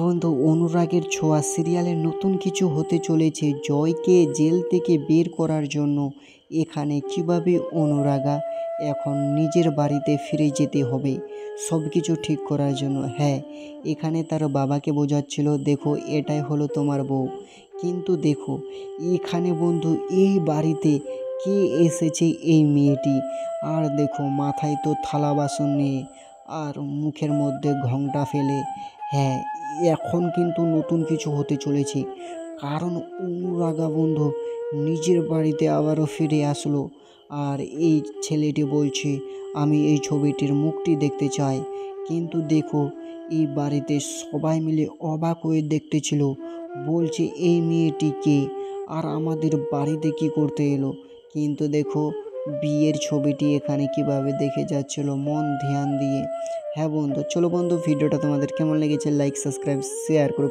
বন্ধু, অনুরাগের ছোঁয়া সিরিয়ালে নতুন কিছু হতে চলেছে। জয়কে জেল থেকে বের করার জন্য এখানে কিভাবে অনুরাগা এখন নিজের বাড়িতে ফিরে যেতে হবে সব কিছু ঠিক করার জন্য। হ্যাঁ, এখানে তার বাবাকে বোঝাচ্ছিল, দেখো এটাই হলো তোমার বউ। কিন্তু দেখো এখানে বন্ধু এই বাড়িতে কে এসেছে, এই মেয়েটি। আর দেখো মাথায় তো থালা বাসন নিয়ে আর মুখের মধ্যে ঘোমটা ফেলে। হ্যাঁ, এখন কিন্তু নতুন কিছু হতে চলেছে, কারণ অনুরাগা বন্ধু নিজের বাড়িতে আবারও ফিরে আসলো। আর এই ছেলেটি বলছে, আমি এই ছবিটির মুক্তি দেখতে চাই। কিন্তু দেখো এই বাড়িতে সবাই মিলে অবাক হয়ে দেখতেছিল, বলছে এই মেয়েটি কে, আর আমাদের বাড়িতে কি করতে এলো। কিন্তু দেখো বিয়ের ছবিটি এখানে কিভাবে দেখে যাচ্ছিল মন ধ্যান দিয়ে। হ্যাঁ বন্ধু, চলো বন্ধু, ভিডিওটা তোমাদের কেমন লেগেছে লাইক সাবস্ক্রাইব শেয়ার করো।